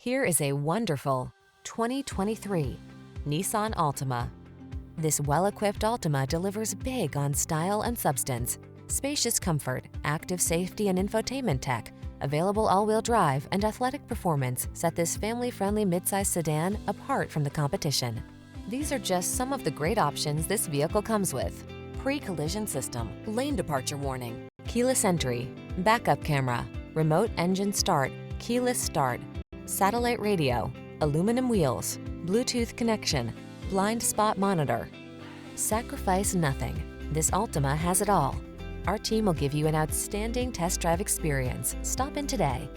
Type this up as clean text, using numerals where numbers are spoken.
Here is a wonderful 2023 Nissan Altima. This well-equipped Altima delivers big on style and substance. Spacious comfort, active safety and infotainment tech, available all-wheel drive and athletic performance set this family-friendly midsize sedan apart from the competition. These are just some of the great options this vehicle comes with: pre-collision system, lane departure warning, keyless entry, backup camera, remote engine start, keyless start, satellite radio, aluminum wheels, Bluetooth connection, blind spot monitor. Sacrifice nothing. This Altima has it all. Our team will give you an outstanding test drive experience. Stop in today.